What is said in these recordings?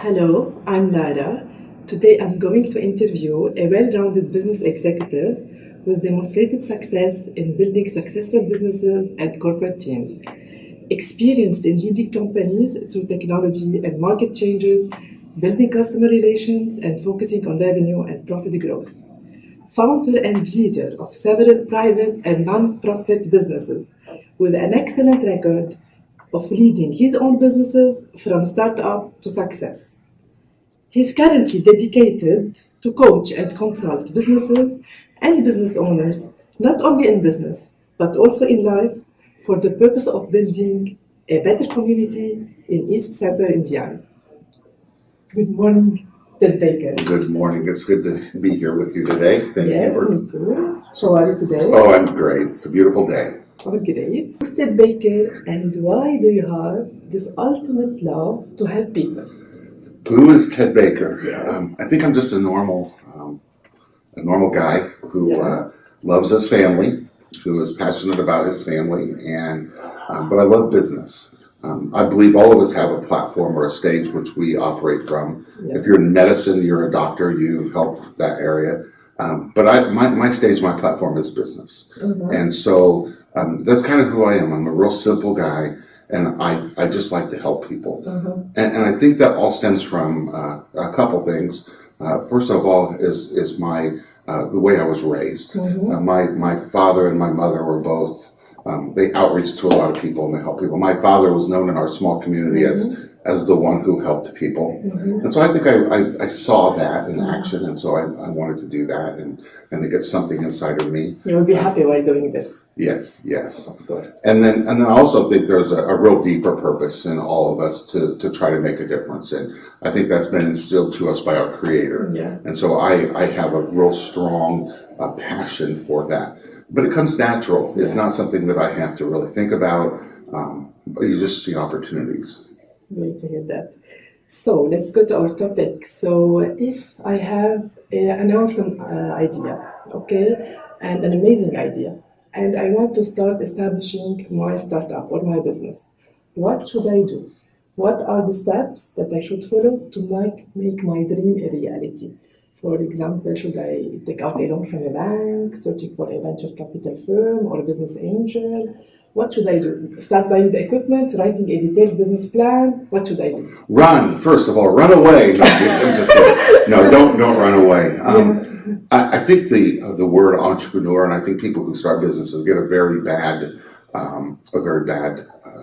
Hello, I'm Lara. Today I'm going to interview a well-rounded business executive with demonstrated success in building successful businesses and corporate teams, experienced in leading companies through technology and market changes, building customer relations, and focusing on revenue and profit growth. Founder and leader of several private and non-profit businesses, with an excellent record of leading his own businesses from startup to success. He is currently dedicated to coach and consult businesses and business owners, not only in business, but also in life, for the purpose of building a better community in East Central Indiana. Good morning, Ted Baker. Good morning. It's good to be here with you today. Thank Yes, you. me too. How are you today? Oh, I'm great. It's a beautiful day. Oh, great. Who's Ted Baker, and why do you have this ultimate love to help people? Who is Ted Baker? Yeah. I think I'm just a normal guy who loves his family, who is passionate about his family, and but I love business. I believe all of us have a platform or a stage which we operate from. Yeah. If you're in medicine, you're a doctor, you help that area. But my stage, my platform is business. Mm-hmm. And so that's kind of who I am. I'm a real simple guy, and I just like to help people. Mm-hmm. And I think that all stems from a couple things. First of all is my the way I was raised. Mm-hmm. My father and my mother were both, they outreach to a lot of people and they help people. My father was known in our small community as the one who helped people. Mm-hmm. And so I think I saw that in action, and so I wanted to do that and to get something inside of me. You will be happy while doing this. Yes. Of course. And then I also think there's a real deeper purpose in all of us to try to make a difference. And I think that's been instilled to us by our Creator. Yeah. And so I have a real strong passion for that. But it comes natural. It's not something that I have to really think about. But you just see opportunities. Great to hear that. So let's go to our topic. So if I have an awesome idea, okay, and an amazing idea, and I want to start establishing my startup or my business, what should I do? What are the steps that I should follow to make my dream a reality? For example, should I take out a loan from a bank, searching for a venture capital firm or a business angel? What should I do? Start buying the equipment, writing a detailed business plan? What should I do? Run, first of all. Run away. No, I'm just kidding. No, don't run away. I think the word entrepreneur, and I think people who start businesses get a very bad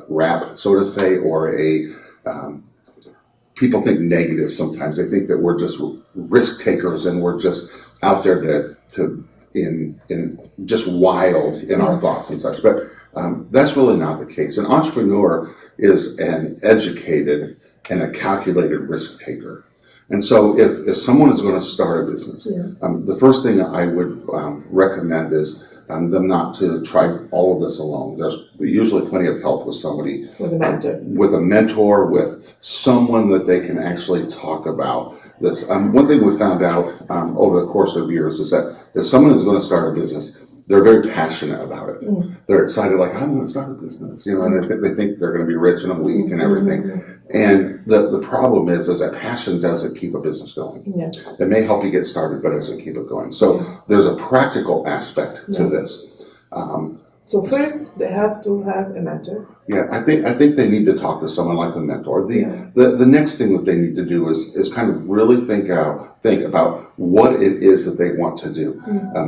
rap, so to say, or people think negative sometimes. They think that we're just risk takers and we're just out there in just wild in our thoughts and such. But that's really not the case. An entrepreneur is an educated and a calculated risk taker. And so if someone is going to start a business, the first thing that I would recommend is them not to try all of this alone. There's usually plenty of help with somebody, with a mentor, with someone that they can actually talk about this. One thing we found out over the course of years is that if someone is going to start a business, they're very passionate about it. They're excited, like, I want to start a business, and they think they're going to be rich in a week and everything. And the problem is that passion doesn't keep a business going. Yeah. It may help you get started, but it doesn't keep it going. So there's a practical aspect to this. So first, they have to have a mentor. Yeah, I think they need to talk to someone like a mentor. The next thing that they need to do is kind of really think about what it is that they want to do.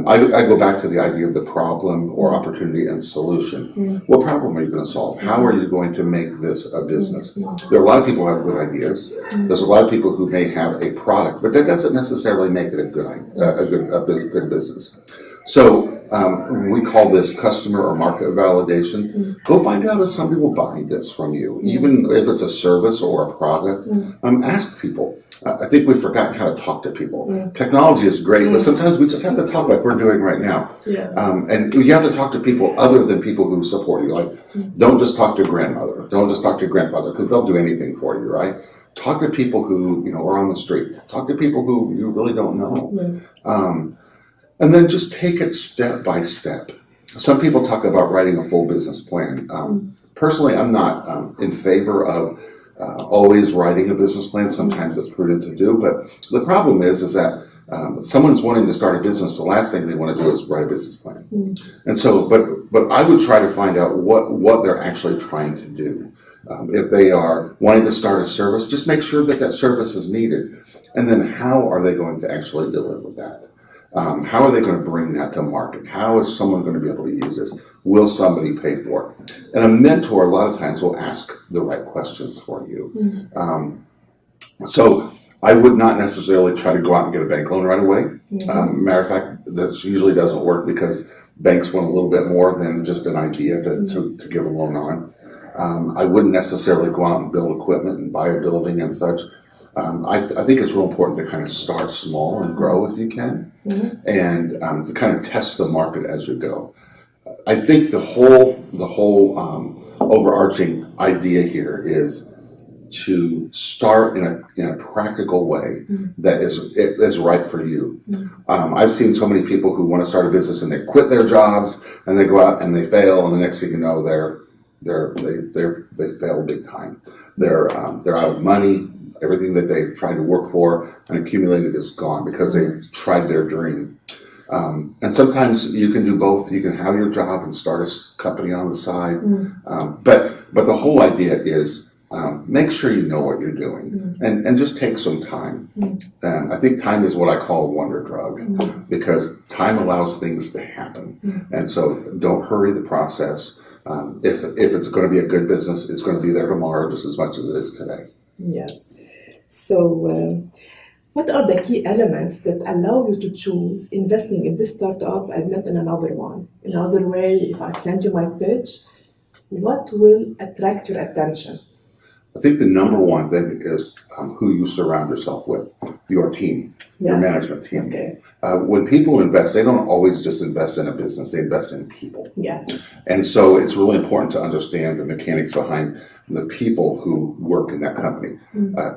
I go back to the idea of the problem or opportunity and solution. What problem are you going to solve? How are you going to make this a business? There are a lot of people who have good ideas. There's a lot of people who may have a product, but that doesn't necessarily make it a good business. So we call this customer or market validation. Go find out if somebody will buy this from you, even if it's a service or a product. Ask people. I think we've forgotten how to talk to people. Technology is great, but sometimes we just have to talk like we're doing right now. And you have to talk to people other than people who support you. Like, don't just talk to grandmother. Don't just talk to grandfather, because they'll do anything for you, right? Talk to people who are on the street. Talk to people who you really don't know. And then just take it step by step. Some people talk about writing a full business plan. Personally, I'm not in favor of always writing a business plan. Sometimes it's prudent to do, but the problem is that someone's wanting to start a business. The last thing they want to do is write a business plan. And so, but I would try to find out what they're actually trying to do. If they are wanting to start a service, just make sure that that service is needed. And then how are they going to actually deliver that? How are they going to bring that to market? How is someone going to be able to use this? Will somebody pay for it? And a mentor, a lot of times, will ask the right questions for you. So I would not necessarily try to go out and get a bank loan right away. Matter of fact, that usually doesn't work because banks want a little bit more than just an idea to give a loan on. I wouldn't necessarily go out and build equipment and buy a building and such. I think it's real important to kind of start small and grow if you can, and to kind of test the market as you go. I think the whole overarching idea here is to start in a practical way that is right for you. I've seen so many people who want to start a business and they quit their jobs and they go out and they fail, and the next thing you know, they fail big time. They're out of money. Everything that they've tried to work for and accumulated is gone because they've tried their dream. And sometimes you can do both. You can have your job and start a company on the side. But the whole idea is make sure you know what you're doing and just take some time. I think time is what I call a wonder drug because time allows things to happen. And so don't hurry the process. If it's going to be a good business, it's going to be there tomorrow just as much as it is today. Yes. So, what are the key elements that allow you to choose investing in this startup and not in another one? In another way, if I send you my pitch, what will attract your attention? I think the number one thing is who you surround yourself with, your team, your management team. Okay. When people invest, they don't always just invest in a business, they invest in people. Yeah. And so it's really important to understand the mechanics behind the people who work in that company.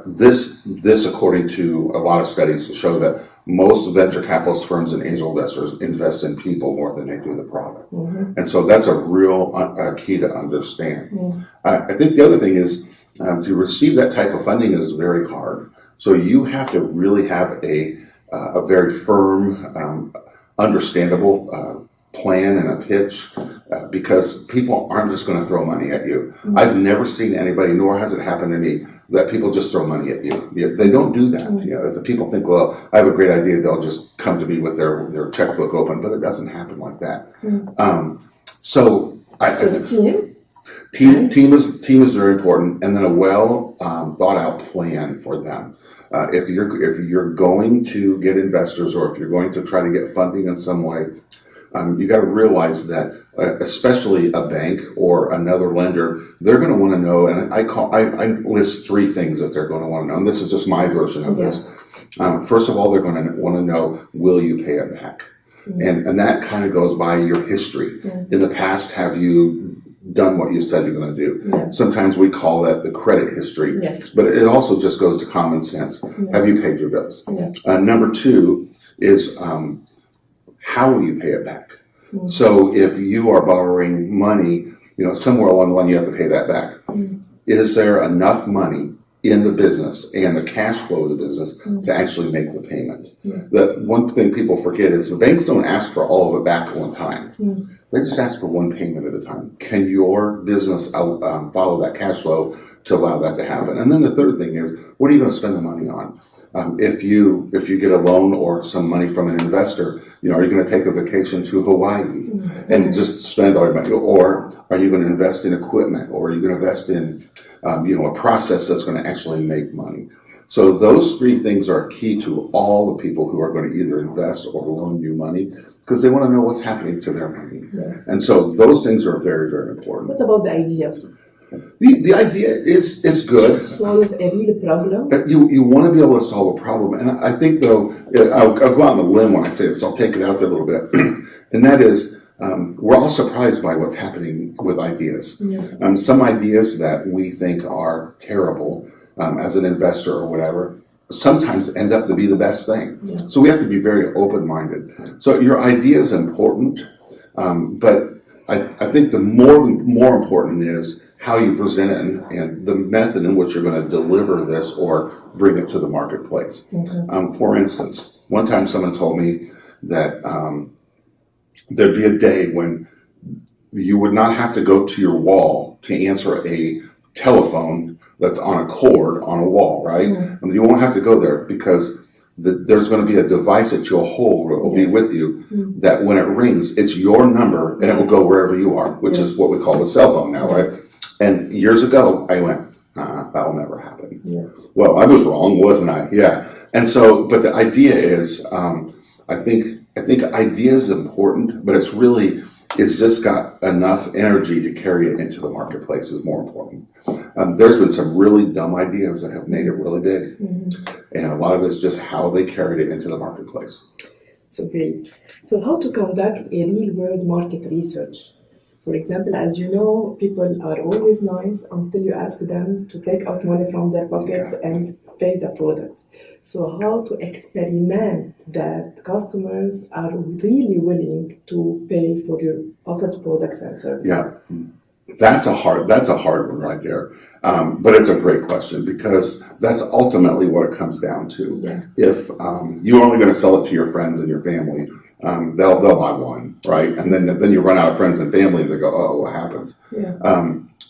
This, according to a lot of studies, show that most venture capitalist firms and angel investors invest in people more than they do the product. And so that's a real key to understand. I think the other thing is to receive that type of funding is very hard. So you have to really have a very firm, understandable plan and a pitch because people aren't just going to throw money at you. I've never seen anybody, nor has it happened to me, that people just throw money at you. They don't do that. If the people think, well, I have a great idea, they'll just come to me with their checkbook open, but it doesn't happen like that. So the team is very important, and then a well thought out plan for them. If you're going to get investors, or if you're going to try to get funding in some way, you got to realize that, especially a bank or another lender, they're going to want to know. And I list three things that they're going to want to know. And this is just my version of this. First of all, they're going to want to know, will you pay it back? And that kind of goes by your history. In the past, have you done what you said you're going to do? Sometimes we call that the credit history, but it also just goes to common sense. Have you paid your bills? Number two is how will you pay it back? So if you are borrowing money, somewhere along the line you have to pay that back. Is there enough money in the business and the cash flow of the business to actually make the payment? The one thing people forget is the banks don't ask for all of it back at one time. They just ask for one payment at a time. Can your business follow that cash flow to allow that to happen? And then the third thing is, what are you going to spend the money on? If you get a loan or some money from an investor, are you going to take a vacation to Hawaii and just spend all your money? Or are you going to invest in equipment? Or are you going to invest in a process that's going to actually make money? So those three things are key to all the people who are going to either invest or loan you money, because they want to know what's happening to their money. And so those things are very, very important. What about the idea? The idea is good. Solve a real problem. You want to be able to solve a problem, and I think though I'll go out on the limb when I say this. I'll take it out there a little bit, and that is we're all surprised by what's happening with ideas. Some ideas that we think are terrible as an investor or whatever sometimes end up to be the best thing. So we have to be very open-minded. So your idea is important, but I think the more important is how you present it and the method in which you're going to deliver this or bring it to the marketplace. For instance, one time someone told me that there'd be a day when you would not have to go to your wall to answer a telephone that's on a cord on a wall, right? And you won't have to go there because there's going to be a device that you'll hold or will be with you that when it rings, it's your number and it will go wherever you are, which is what we call the cell phone now, right? And years ago, I went, that'll never happen. Well, I was wrong, wasn't I? Yeah. And so, but the idea is, I think idea is important, but it's really, is this got enough energy to carry it into the marketplace is more important. There's been some really dumb ideas that have made it really big. And a lot of it's just how they carried it into the marketplace. So great. So how to conduct a real-world market research? For example, as you know, people are always nice until you ask them to take out money from their pockets and pay the product. So how to experiment that customers are really willing to pay for your offered products and services? Yeah, that's a hard one right there. But it's a great question because that's ultimately what it comes down to. If you're only going to sell it to your friends and your family, they'll buy one, right? And then you run out of friends and family, and they go, "Oh, what happens?"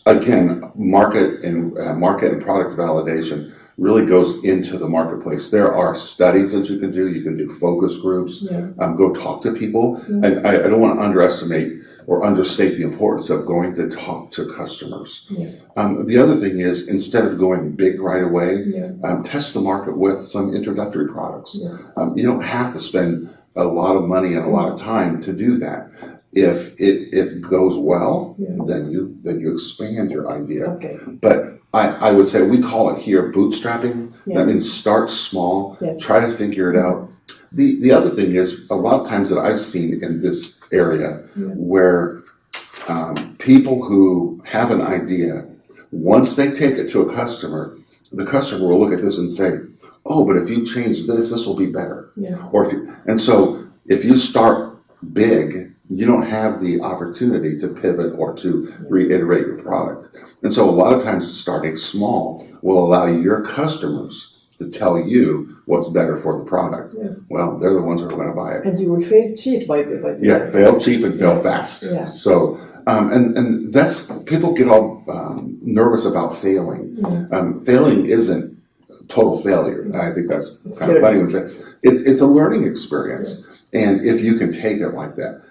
Again, market and product validation really goes into the marketplace. There are studies that you can do. You can do focus groups. Go talk to people. And I don't want to underestimate or understate the importance of going to talk to customers. The other thing is, instead of going big right away, test the market with some introductory products. You don't have to spend a lot of money and a lot of time to do that. If it goes well, then you expand your idea. But I would say we call it here bootstrapping. That means start small, try to figure it out. The other thing is, a lot of times that I've seen in this area where people who have an idea, once they take it to a customer, the customer will look at this and say, "Oh, but if you change this will be better." So if you start big, you don't have the opportunity to pivot or to reiterate your product. And so a lot of times starting small will allow your customers to tell you what's better for the product. Well, they're the ones who are going to buy it. And you will fail cheap by the fail cheap and fail fast. So, and that's, people get all nervous about failing. Failing isn't total failure. And I think that's kind of funny when say it's a learning experience. And if you can take it like that.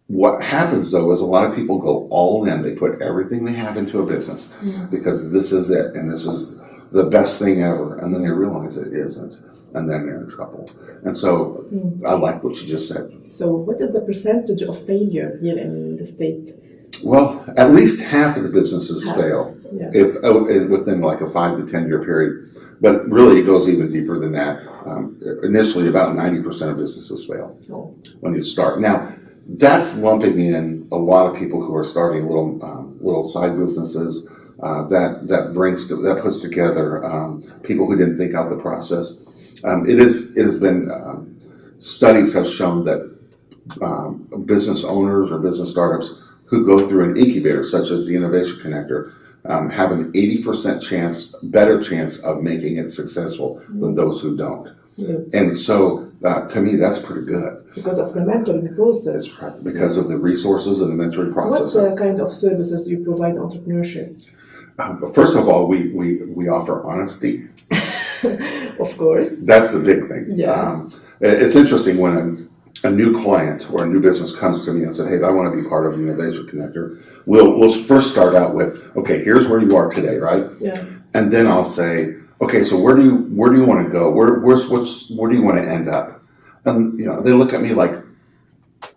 What happens though is a lot of people go all in. They put everything they have into a business because this is it and this is the best thing ever, and then they realize it isn't, and then they're in trouble. And so I like what you just said. So what is the percentage of failure here in the state? Well, at least half of the businesses fail if within like a 5 to 10 year period. But really, it goes even deeper than that. Initially, about 90% of businesses fail when you start. Now, that's lumping in a lot of people who are starting little side businesses. That puts together people who didn't think out the process. It has been studies have shown that business owners or business startups who go through an incubator, such as the Innovation Connector, have an 80% better chance of making it successful than those who don't. And so, to me, that's pretty good. Because of the mentoring process. That's right. Because of the resources and the mentoring process. What kind of services do you provide entrepreneurship? First of all, we offer honesty. Of course. That's a big thing. It's interesting when a new client or a new business comes to me and said, "Hey, I want to be part of the Innovation Connector." We'll first start out with, "Okay, here's where you are today, right?" And then I'll say, "Okay, so where do you want to go? Where do you want to end up?" And they look at me like,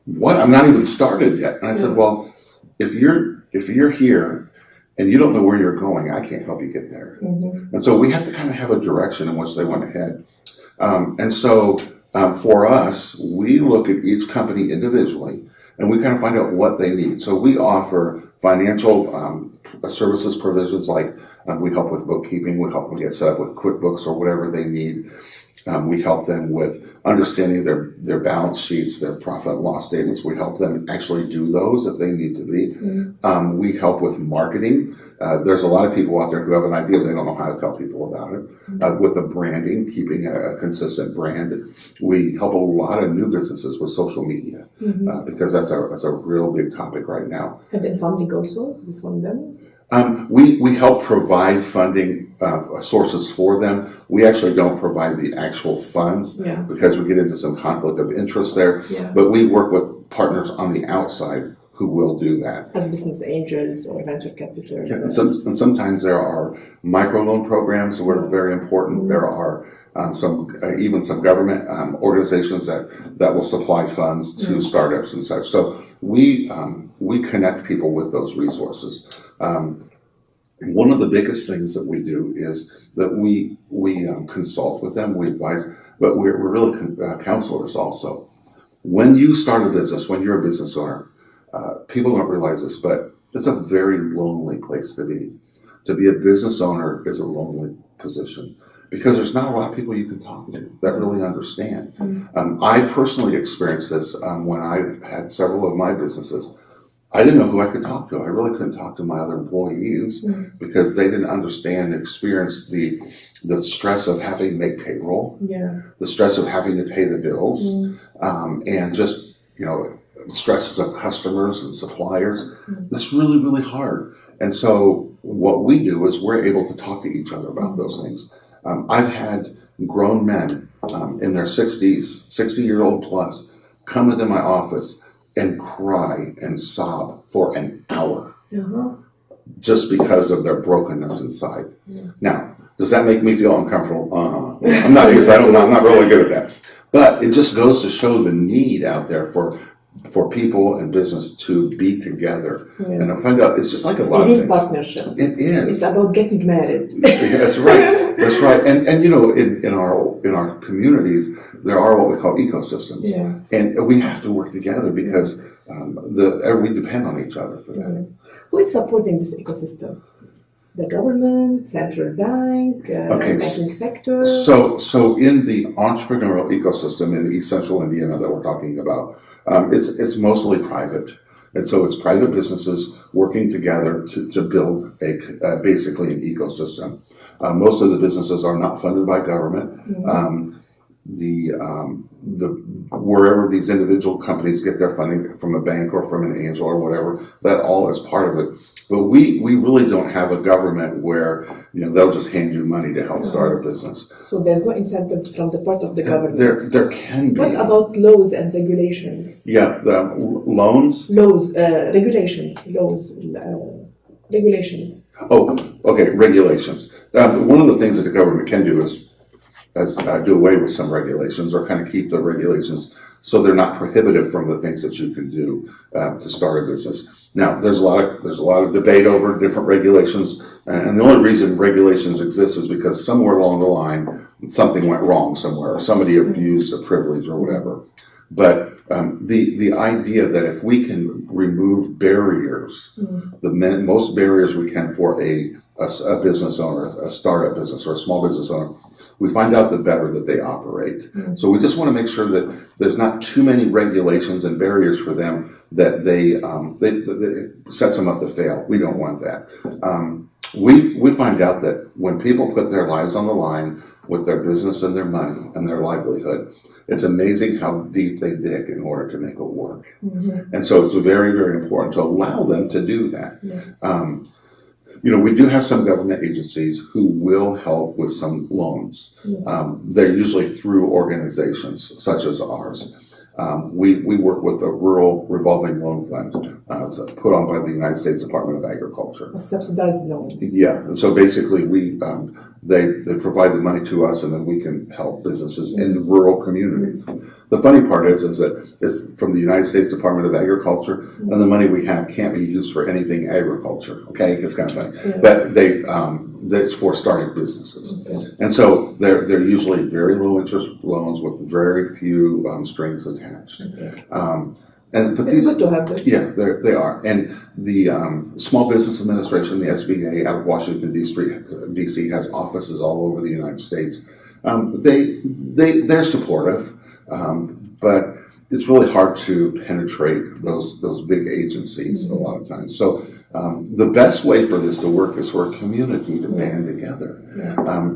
"What? I'm not even started yet." And I said, "Well, if you're here and you don't know where you're going, I can't help you get there." And so we have to kind of have a direction in which they want to head. And so for us, we look at each company individually and we kind of find out what they need. So we offer financial services provisions, like we help with bookkeeping, we help them get set up with QuickBooks or whatever they need. We help them with understanding their balance sheets, their profit and loss statements. We help them actually do those if they need to be. We help with marketing. There's a lot of people out there who have an idea, they don't know how to tell people about it. With the branding, keeping a consistent brand. We help a lot of new businesses with social media because that's a real big topic right now. And then funding also, you fund them? We help provide funding sources for them. We actually don't provide the actual funds because we get into some conflict of interest there. But we work with partners on the outside who will do that. As business angels or venture capitalists. Yeah, and sometimes there are microloan programs that are very important. There are even some government organizations that will supply funds to startups and such. So we connect people with those resources. One of the biggest things that we do is that we consult with them, we advise, but we're really counselors also. When you start a business, when you're a business owner, people don't realize this, but it's a very lonely place to be. To be a business owner is a lonely position because there's not a lot of people you can talk to that really understand. I personally experienced this when I had several of my businesses. I didn't know who I could talk to. I really couldn't talk to my other employees because they didn't understand and experience the stress of having to make payroll, the stress of having to pay the bills, and just, stresses of customers and suppliers. That's really, really hard. And so what we do is we're able to talk to each other about those things. I've had grown men in their 60s, 60-year-old plus, come into my office and cry and sob for an hour just because of their brokenness inside. Now, does that make me feel uncomfortable? I'm not really good at that. But it just goes to show the need out there for people and business to be together. And I find out it's just like a lot of things. Partnership. It is. It's about getting married. That's right. That's right. And in our communities, there are what we call ecosystems. And we have to work together because we depend on each other for that. Who is supporting this ecosystem? The government, central bank, banking sector? So in the entrepreneurial ecosystem in East Central Indiana that we're talking about, it's mostly private. And so it's private businesses working together to build basically an ecosystem. Most of the businesses are not funded by government. Wherever these individual companies get their funding from a bank or from an angel or whatever, that all is part of it. But we really don't have a government where they'll just hand you money to help start a business. So there's no incentive from the part of the government. There can be. What about laws and regulations? Yeah, the loans. Laws, regulations. Regulations. Oh, okay, regulations. One of the things that the government can do is do away with some regulations or kind of keep the regulations so they're not prohibitive from the things that you can do to start a business. Now, there's a lot of debate over different regulations, and the only reason regulations exist is because somewhere along the line something went wrong somewhere, or somebody abused a privilege or whatever. But the idea that if we can remove barriers, most barriers we can for a business owner, a startup business or a small business owner, we find out the better that they operate. So we just want to make sure that there's not too many regulations and barriers for them that they sets them up to fail. We don't want that. We find out that when people put their lives on the line with their business and their money and their livelihood, it's amazing how deep they dig in order to make it work. And so it's very, very important to allow them to do that. We do have some government agencies who will help with some loans. They're usually through organizations such as ours. We work with a rural revolving loan fund put on by the United States Department of Agriculture. A subsidized loans. Yeah, and so basically they provide the money to us, and then we can help businesses in rural communities. The funny part is that it's from the United States Department of Agriculture, and the money we have can't be used for anything agriculture. Okay, it's kind of funny, but that's for starting businesses, and so they're usually very low interest loans with very few strings attached. But it's good to have this. Yeah, they are. And the Small Business Administration, the SBA, out of Washington, D.C., has offices all over the United States. They're supportive, but it's really hard to penetrate those big agencies a lot of times. So the best way for this to work is for a community to band together,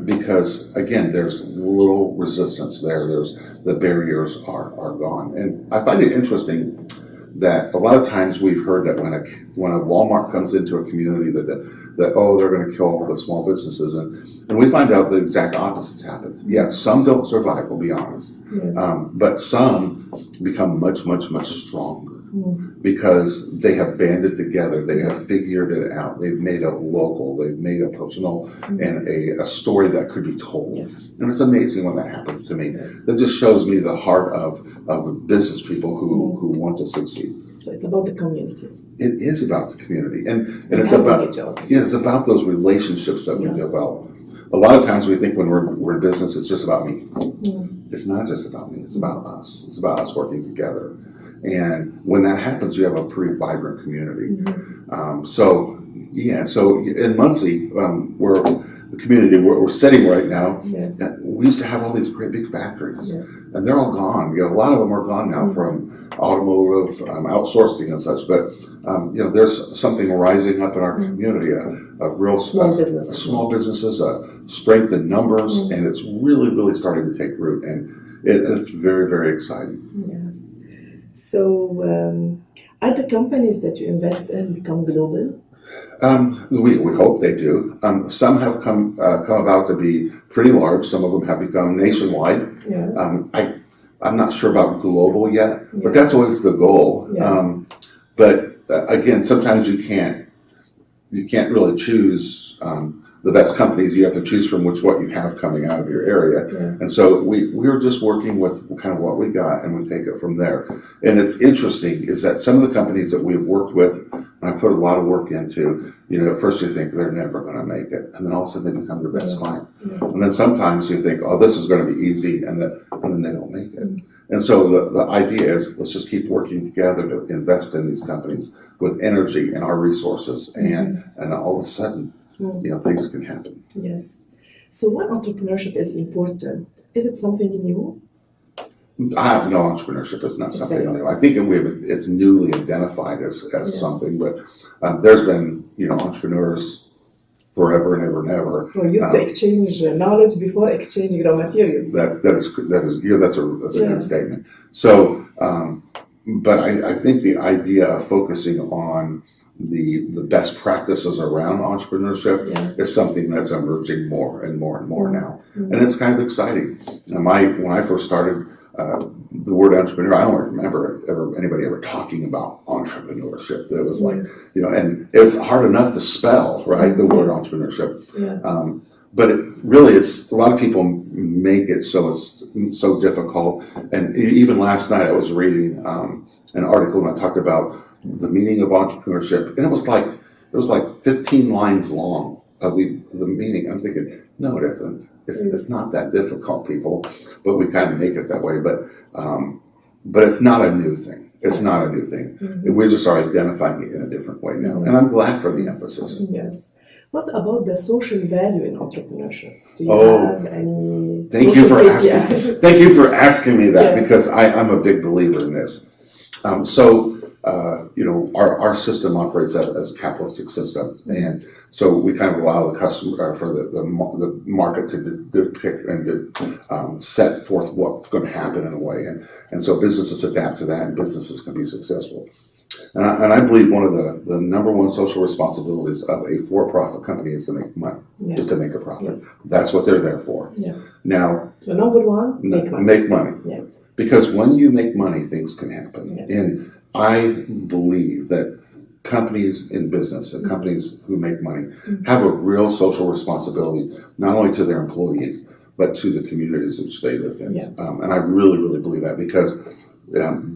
because again, there's little resistance there. The barriers are gone, and I find it interesting that a lot of times we've heard that when a Walmart comes into a community that they're going to kill all the small businesses, and we find out the exact opposites happen. Yeah, some don't survive, we'll be honest, but some become much stronger because they have banded together, they have figured it out, they've made a local, they've made a personal and a story that could be told. And it's amazing when that happens to me. That just shows me the heart of business people who want to succeed. So it's about the community. It is about the community, and it's about those relationships that we develop. A lot of times we think when we're in business, it's just about me. It's not just about me. It's about us. It's about us working together. And when that happens, you have a pretty vibrant community. So in Muncie, we're the community where we're sitting right now, we used to have all these great big factories, and they're all gone. A lot of them are gone now from automotive outsourcing and such. But there's something rising up in our community, a real small businesses, strength in numbers, and it's really starting to take root, and it's very exciting. Yes. So, are the companies that you invest in become global? We hope they do. Some have come about to be pretty large. Some of them have become nationwide. I'm not sure about global yet, but that's always the goal. But again, sometimes you can't really choose the best companies. You have to choose from what you have coming out of your area. And so we're just working with kind of what we got, and we take it from there. And it's interesting is that some of the companies that we've worked with, and I put a lot of work into, at first you think they're never going to make it, and then all of a sudden they become your best client. And then sometimes you think, oh, this is going to be easy, and then they don't make it. And so the idea is, let's just keep working together to invest in these companies with energy and our resources, and all of a sudden, things can happen. Yes. So why entrepreneurship is important? Is it something new? No, entrepreneurship is not something new. I think it's newly identified as something, but there's been entrepreneurs forever and ever and ever. We're used to exchange knowledge before exchanging raw materials. That's a good statement. So, but I think the idea of focusing on the best practices around entrepreneurship is something that's emerging more and more now, and it's kind of exciting. When I first started, the word entrepreneur, I don't remember anybody ever talking about entrepreneurship. It was like, and it's hard enough to spell, right? The word entrepreneurship. But it really is, a lot of people make it so it's so difficult. And even last night I was reading an article that talked about the meaning of entrepreneurship, and it was like 15 lines long of the meaning. I'm thinking, no, it isn't. It's not that difficult, people, but we kind of make it that way. But it's not a new thing. It's not a new thing. We just are identifying it in a different way now, and I'm glad for the emphasis. Yes. What about the social value in entrepreneurship? Do you have any? Thank you for asking me that, because I'm a big believer in this. Our system operates as a capitalistic system, and so we kind of allow the customer for the market to depict and set forth what's going to happen in a way, and so businesses adapt to that, and businesses can be successful. And I believe one of the number one social responsibilities of a for-profit company is to make money, is to make a profit. That's what they're there for. Now, so number one, make money. Because when you make money, things can happen. And I believe that companies in business and companies who make money have a real social responsibility, not only to their employees, but to the communities in which they live in. And I really believe that, because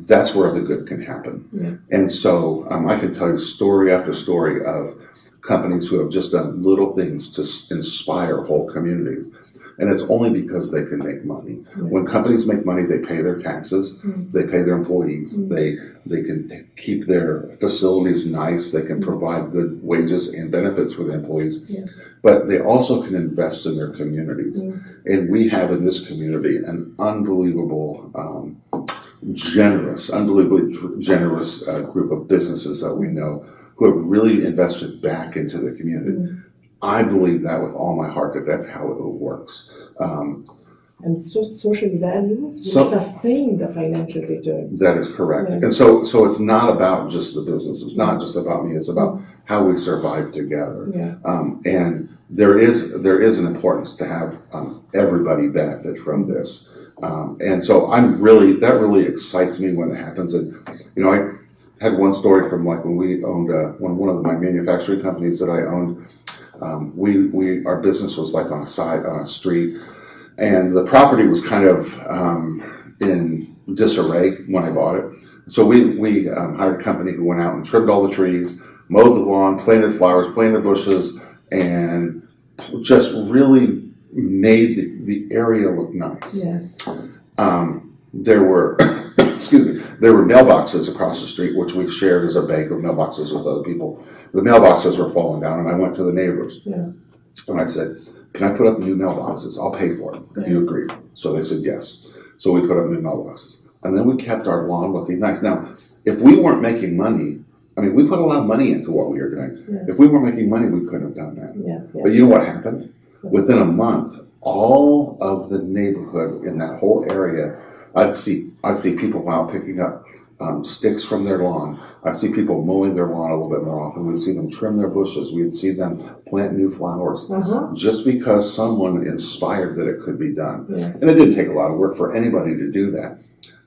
that's where the good can happen. And so I can tell you story after story of companies who have just done little things to inspire whole communities. And it's only because they can make money. When companies make money, they pay their taxes, they pay their employees, they can keep their facilities nice, they can provide good wages and benefits for their employees, but they also can invest in their communities. And we have in this community an unbelievably generous group of businesses that we know who have really invested back into the community. I believe that with all my heart that that's how it works. And social values will sustain the financial return. That is correct. And so it's not about just the business. It's not just about me. It's about how we survive together. And there is an importance to have everybody benefit from this. And so that really excites me when it happens. And, I had one story from like when we owned one of my manufacturing companies that I owned. Our business was like on a street, and the property was kind of in disarray when I bought it. So we hired a company who went out and trimmed all the trees, mowed the lawn, planted flowers, planted bushes, and just really made the area look nice. Yes. There were there were mailboxes across the street, which we shared as a bank of mailboxes with other people. The mailboxes were falling down, and I went to the neighbors. And I said, can I put up new mailboxes? I'll pay for them if you agree. So they said yes. So we put up new mailboxes. And then we kept our lawn looking nice. Now, if we weren't making money, we put a lot of money into what we were doing. If we weren't making money, we couldn't have done that. But you know what happened? Within a month, all of the neighborhood in that whole area, I'd see people out picking up sticks from their lawn. I'd see people mowing their lawn a little bit more often. We'd see them trim their bushes. We'd see them plant new flowers. Just because someone inspired that it could be done. And it didn't take a lot of work for anybody to do that.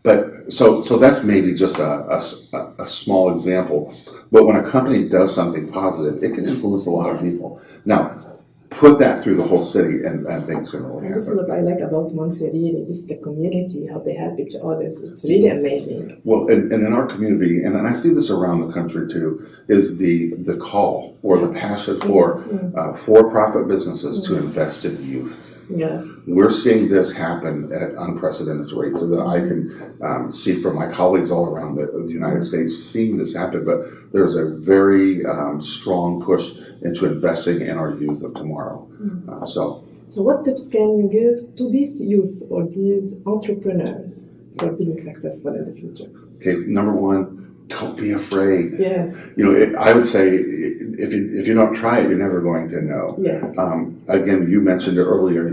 But so that's maybe just a small example. But when a company does something positive, it can influence a lot of people. Now, put that through the whole city and things can really happen. This is what I like about Muncie, really. This is the community, how they help each other. It's really amazing. Well, and in our community, and I see this around the country too, is the call or the passion for for-profit businesses to invest in youth. Yes. We're seeing this happen at unprecedented rates, so that I can see from my colleagues all around the United States seeing this happen. But there's a very strong push into investing in our youth of tomorrow. So what tips can you give to these youth or these entrepreneurs for being successful in the future? Okay, number one, don't be afraid. Yes. I would say if you don't try it, you're never going to know. Again, you mentioned it earlier,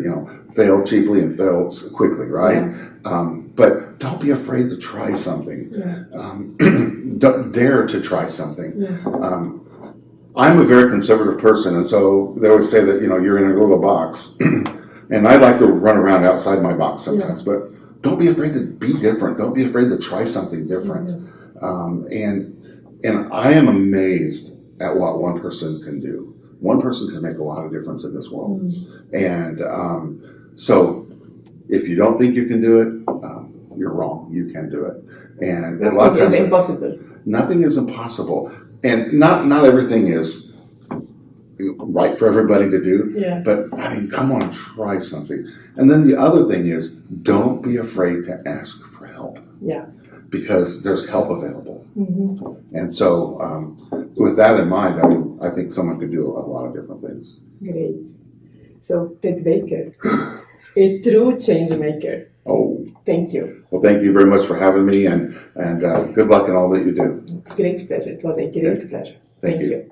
fail cheaply and fail quickly, right? But don't be afraid to try something. Don't dare to try something. I'm a very conservative person, and so they always say that, you're in a little box. And I like to run around outside my box sometimes, but don't be afraid to be different. Don't be afraid to try something different. And I am amazed at what one person can do. One person can make a lot of difference in this world. And so if you don't think you can do it, you're wrong. You can do it. And a lot of times, nothing is impossible. Nothing is impossible. And not everything is right for everybody to do. But come on, try something. And then the other thing is, don't be afraid to ask for help. Because there's help available. And so with that in mind, I think someone could do a lot of different things. Great. So Ted Baker, a true change maker. Oh. Thank you. Well, thank you very much for having me, and good luck in all that you do. Great pleasure. It was a great pleasure. Thank you.